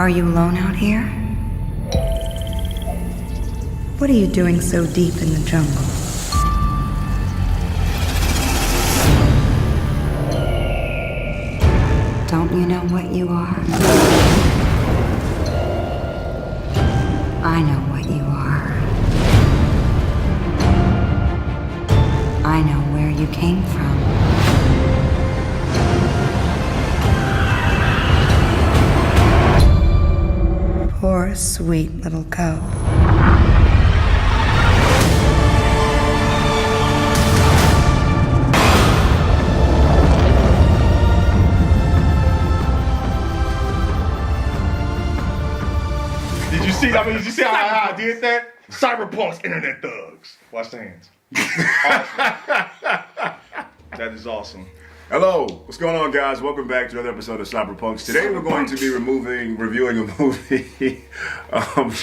Are you alone out here? What are you doing so deep in the jungle? Don't you know what you are? I know what you are. I know where you came from. Poor, sweet little cub. Did you see how I did that? Cyberpunk's internet thugs. Watch the hands. Awesome. That is awesome. Hello, what's going on, guys? Welcome back to another episode of Cyberpunks. Today we're going to be reviewing a movie,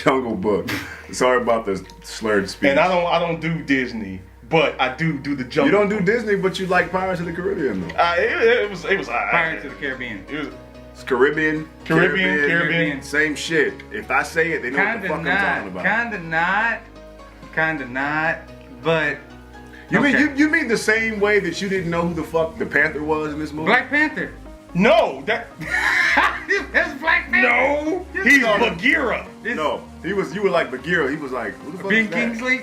Jungle Book. Sorry about the slurred speech. And I don't do Disney, but I do the Jungle. You don't do Disney, but you like Pirates of the Caribbean, though. It was Pirates of the Caribbean. It was It's Caribbean. Caribbean. Same shit. If I say it, they know what the fuck I'm talking about. Kinda not, but You okay. mean you mean the same way that you didn't know who the fuck the Panther was in this movie? Black Panther. No, That's Black Panther. no, he's Bagheera. No, you were like Bagheera. He was like, who the fuck Ben is that? Kingsley.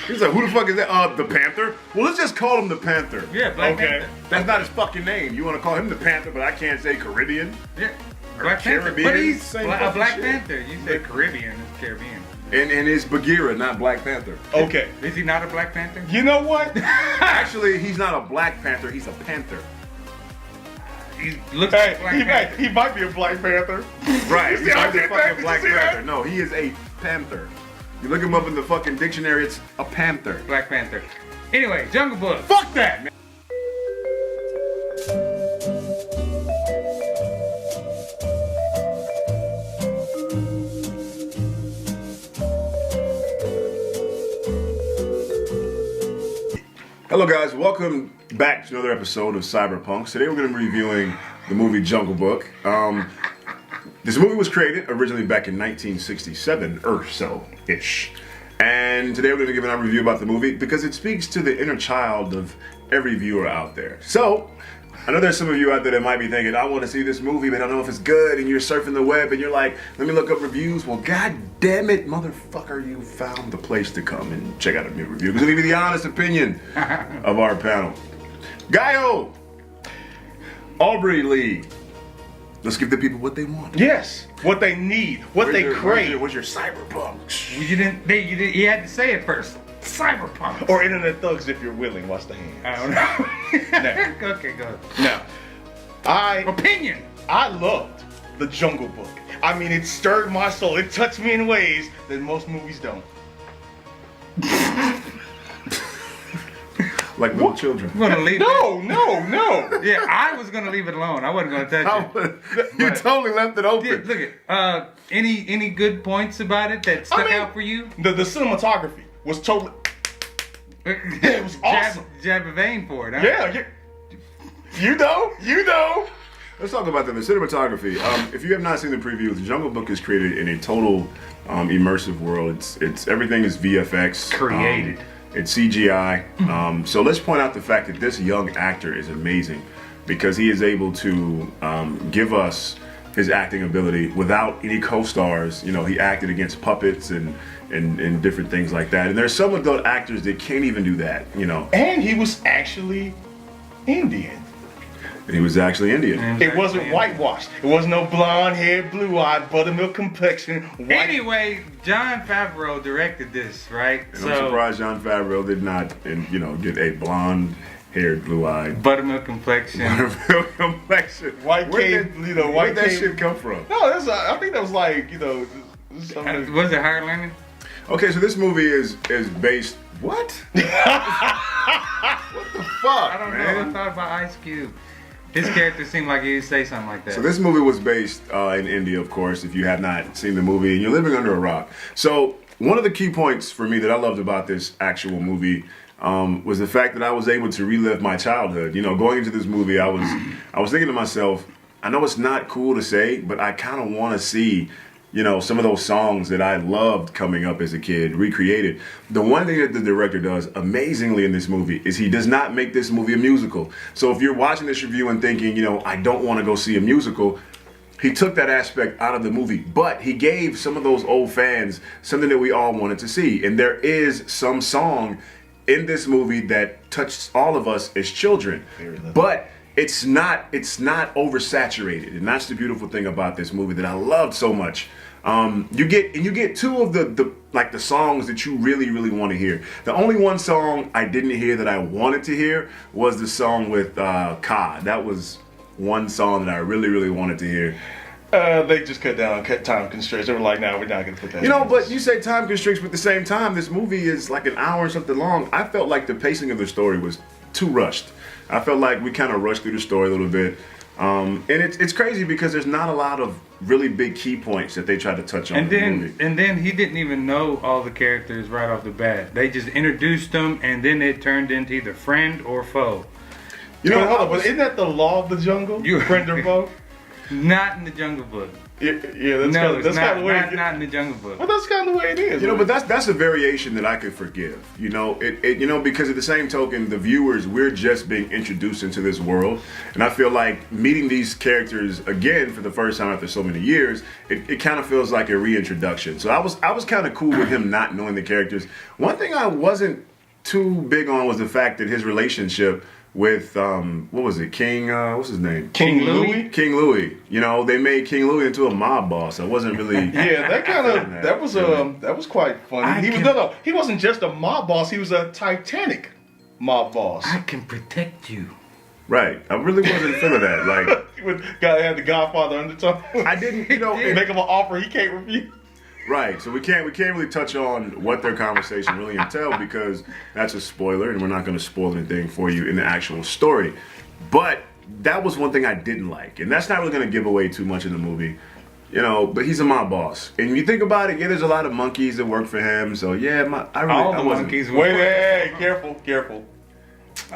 He was like, who the fuck is that? The Panther? Well, let's just call him the Panther. Yeah, Black Okay. Panther. That's not his fucking name. You want to call him the Panther, but I can't say Caribbean. Yeah, Black Panther. Caribbean, But he's same a fucking Black shit. Panther. You said Caribbean. It's Caribbean. And it's Bagheera, not Black Panther. Okay. Is he not a Black Panther? You know what? Actually, he's not a Black Panther. He's a Panther. He looks Hey, like Black Panther. he might be a Black Panther. Right. You He's see how I not a did that? fucking Did you Black see that? Panther. No, he is a Panther. You look him up in the fucking dictionary, it's a Panther. Black Panther. Anyway, Jungle Book. Fuck that, man. Hello guys, welcome back to another episode of Cyberpunks. Today we're going to be reviewing the movie Jungle Book. This movie was created originally back in 1967 or so-ish. And today we're going to give a review about the movie because it speaks to the inner child of every viewer out there. So, I know there's some of you out there that might be thinking, I want to see this movie, but I don't know if it's good, and you're surfing the web, and you're like, let me look up reviews. Well, god damn it, motherfucker, you found the place to come and check out a new review. Because it'll give you the honest opinion of our panel. Guyo! Aubrey Lee. Let's give the people what they want. Yes, what they need, what they crave. Where's your cyberpunk? You didn't. You had to say it first. Cyberpunk. Or internet thugs if you're willing. Watch the hands. I don't know. Okay, go. Now, Opinion. I loved the Jungle Book. I mean, it stirred my soul. It touched me in ways that most movies don't. Like little children. I'm gonna leave it. No. Yeah, I was gonna leave it alone. I wasn't gonna touch it. You totally left it open. Yeah, look at any good points about it that stuck out for you? The cinematography was totally. It was awesome. Jab a vein for it, huh? Yeah. You know. Let's talk about the cinematography. If you have not seen the preview, the Jungle Book is created in a total immersive world. It's everything is VFX. Created. It's CGI. So let's point out the fact that this young actor is amazing because he is able to give us his acting ability without any co-stars. You know, he acted against puppets and different things like that. And there's some adult actors that can't even do that, you know. And he was actually Indian. And he was actually Indian. It wasn't whitewashed. It wasn't no blonde hair, blue eyed, buttermilk complexion. White. Anyway, Jon Favreau directed this, right? And I'm surprised Jon Favreau did not, get a blonde-haired, blue-eyed, Buttermilk complexion. buttermilk complexion. White cave, Where'd that shit come from? No, I think that was like, something. Was it Higher Learning? Okay, so this movie is based. What? What the fuck? I don't man? know. I thought about Ice Cube. His character seemed like he would say something like that. So this movie was based in India, of course, if you have not seen the movie and you're living under a rock. So one of the key points for me that I loved about this actual movie was the fact that I was able to relive my childhood. You know, going into this movie, I was thinking to myself, I know it's not cool to say, but I kind of want to see, you know, some of those songs that I loved coming up as a kid recreated. The one thing that the director does amazingly in this movie is he does not make this movie a musical. So if you're watching this review and thinking, you know, I don't want to go see a musical, he took that aspect out of the movie, but he gave some of those old fans something that we all wanted to see. And there is some song in this movie that touched all of us as children, but it's not oversaturated, and that's the beautiful thing about this movie that I loved so much. You get two of the songs that you really want to hear. The only one song I didn't hear that I wanted to hear was the song with Ka. That was one song that I really wanted to hear. They just cut down on time constraints. They were like, "No, we're not gonna put that." You know, but you say time constraints, but at the same time, this movie is like an hour and something long. I felt like the pacing of the story was too rushed. I felt like we kind of rushed through the story a little bit. And it's crazy because there's not a lot of really big key points that they try to touch on in the movie. And then he didn't even know all the characters right off the bat. They just introduced them, and then it turned into either friend or foe. You know, hold on, but isn't that the law of the jungle? You friend or foe? Not in the Jungle Book. Yeah, that's No, kind of the way. not in the Jungle Book. Well, that's kind of the way it is. You know, but that's a variation that I could forgive. You know, because at the same token, the viewers, we're just being introduced into this world, and I feel like meeting these characters again for the first time after so many years, it kind of feels like a reintroduction. So I was kind of cool with him not knowing the characters. One thing I wasn't too big on was the fact that his relationship with what was it, King? What's his name? King Louis. King Louis. You know, they made King Louis into a mob boss. I wasn't really. Yeah, that was quite funny. He wasn't just a mob boss. He was a Titanic mob boss. I can protect you. Right. I really wasn't feeling that. Like, With guy had the Godfather undertone. I didn't, you know, Make him an offer he can't refuse. right. So we can't really touch on what their conversation really entailed because that's a spoiler, and we're not going to spoil anything for you in the actual story. But that was one thing I didn't like, and that's not really going to give away too much in the movie. You know, but he's a mob boss, and you think about it. Yeah, there's a lot of monkeys that work for him. So yeah, All the wasn't. monkeys. Wait, hey, careful.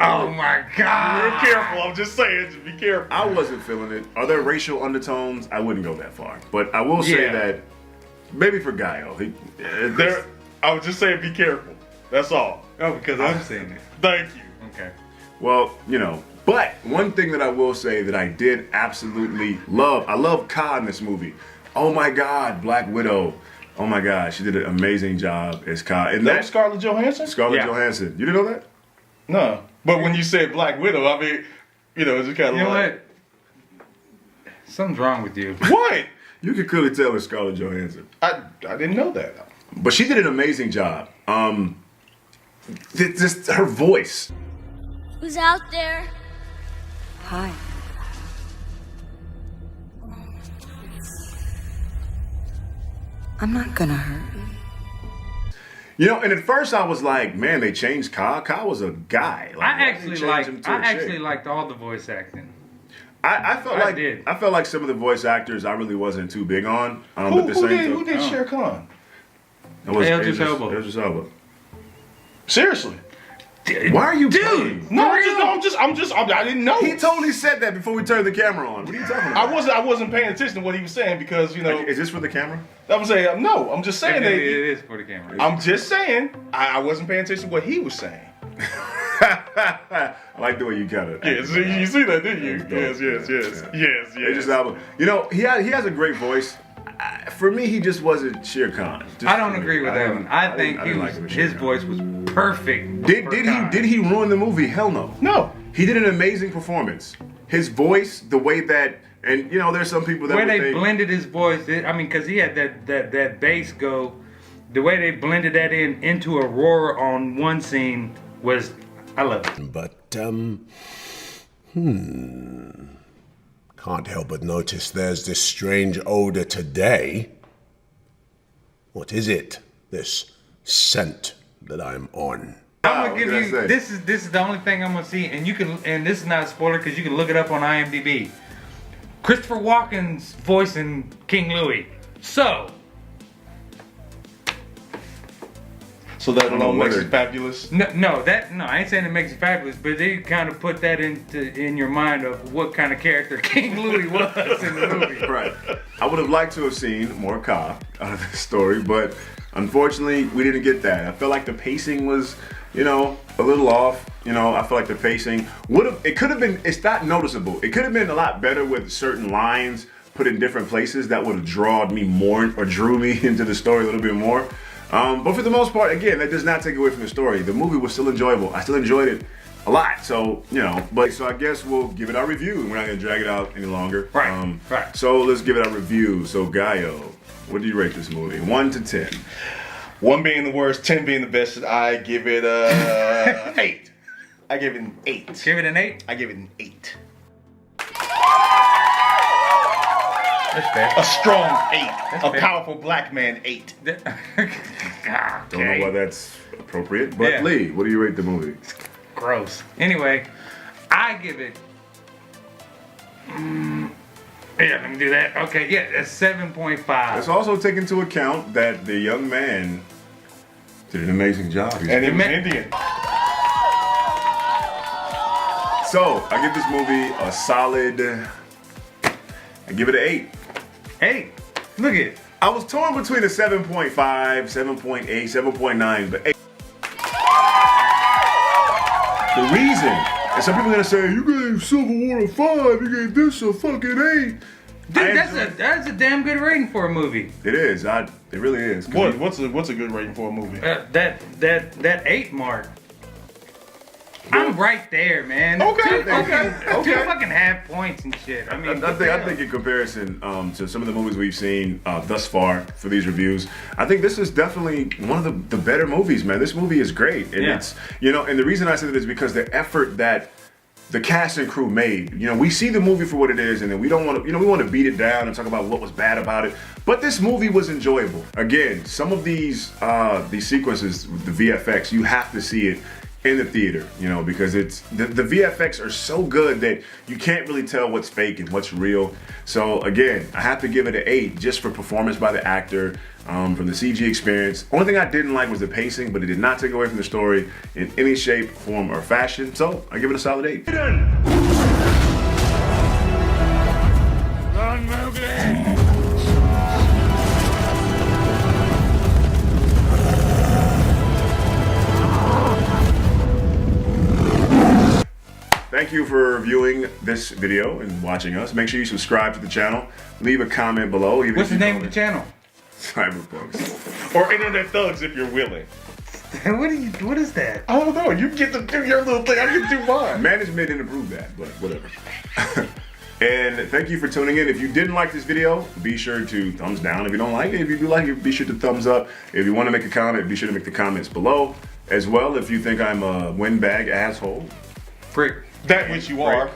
Oh my God! You're careful. I'm just saying, just be careful. I wasn't feeling it. Are there racial undertones? I wouldn't go that far, but I will say Yeah. that maybe for Guyo, I was just saying, be careful. That's all. Oh, because I'm saying it. Thank you. Okay. Well, you know, but one thing that I will say that I did absolutely love, I love Ka in this movie. Oh my God, Black Widow. Oh my God, she did an amazing job as Ka. And That was Scarlett Johansson? Scarlett Yeah. Johansson. You didn't know that? No. But when you said Black Widow, I mean, you know, it's just kind of You know like... what? Something's wrong with you. What? You could clearly tell it's Scarlett Johansson. I didn't know that. But she did an amazing job. Just her voice. Who's out there? Hi. I'm not gonna hurt you. You know, and at first I was like, man, they changed Ka. Ka was a guy. Like, I why did they change him to a actually chick? liked all the voice acting. I felt I like did. I felt like some of the voice actors I really wasn't too big on. But Who, at the who same did, time, who did Shere Khan? it was Idris Elba. Idris Elba. Seriously? Why are you playing? No, I didn't know. He totally said that before we turned the camera on. What are you talking about? I wasn't paying attention to what he was saying because, you know, Is this for the camera? I was saying, no, I'm just saying It that. is for the camera. I'm just saying, I wasn't paying attention to what he was saying. I like the way you got it. Yes, you see that, didn't you? That was dope. Yes. Idris Elba. You know, he has a great voice. For me, he just wasn't Shere Khan. Just I don't for me. agree with that one. I think didn't like him as Shere his Khan. voice was perfect. Did he ruin the movie? Hell no. No. He did an amazing performance. His voice, the way that, and you know, there's some people that Where would they think, blended his voice, because he had that bass go. The way they blended that into a roar on one scene was, I love it. But, can't help but notice there's this strange odor today. What is it? This scent that I'm on. I'm gonna what give did I you say? this is the only thing I'm gonna see, and this is not a spoiler because you can look it up on IMDb. Christopher Walken's voice in King Louis. So So that don't know alone makes whether- it fabulous. No, I ain't saying it makes it fabulous, but they kind of put that in your mind of what kind of character King Louis was in the movie. Right. I would have liked to have seen more Ka out of this story, but unfortunately, we didn't get that. I felt like the pacing was, a little off. I feel like the pacing it could have been, it's not noticeable. It could have been a lot better with certain lines put in different places that would have drawn me more or drew me into the story a little bit more. But for the most part, again, that does not take away from the story. The movie was still enjoyable. I still enjoyed it a lot. So, so I guess we'll give it our review. We're not going to drag it out any longer. Right, right. So let's give it our review. So, Guyo, what do you rate this movie? 1 to 10. 1 being the worst, 10 being the best. I give it 8. I give it an 8. Give it an 8? I give it an 8. That's fair. A strong 8. A fair. powerful black man 8. Don't know why that's appropriate. But Yeah. Lee, what do you rate the movie? Gross. Anyway, I give it. Yeah, let me do that. Okay, yeah, that's 7.5. Let's also take into account that the young man did an amazing job. And it was Indian. So, I give this movie a solid, I give it an 8. Hey, look at it. I was torn between a 7.5, 7.8, 7.9, but 8. The reason, and some people are gonna say, you gave Civil War a 5, you gave this a fucking 8. Dude, that's a damn good rating for a movie. It is, it really is. What's a good rating for a movie? That 8 mark. I'm right there, man. Okay, Two fucking half points and shit. I mean, I think in comparison to some of the movies we've seen thus far for these reviews, I think this is definitely one of the better movies, man. This movie is great, and it's and the reason I say that is because the effort that the cast and crew made. We see the movie for what it is, and then we don't want to, we want to beat it down and talk about what was bad about it. But this movie was enjoyable. Again, some of these sequences, the VFX, you have to see it in the theater, because it's the VFX are so good that you can't really tell what's fake and what's real. So again, I have to give it an 8 just for performance by the actor, from the CG experience. Only thing I didn't like was the pacing, but it did not take away from the story in any shape, form, or fashion. So I give it a solid 8. Thank you for viewing this video and watching us. Make sure you subscribe to the channel. Leave a comment below. What's the name of the channel? Cyberpunks. Or Internet Thugs if you're willing. What is that? I don't know. You get to do your little thing. I get to do mine. Management didn't approve that, but whatever. And thank you for tuning in. If you didn't like this video, be sure to thumbs down. If you don't like it, if you do like it, be sure to thumbs up. If you want to make a comment, be sure to make the comments below. As well, if you think I'm a windbag asshole, Frick. That which you are.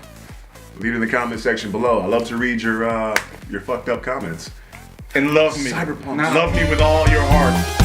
leave it in the comment section below. I love to read your fucked up comments. And love me. Cyberpunk. Love me with all your heart.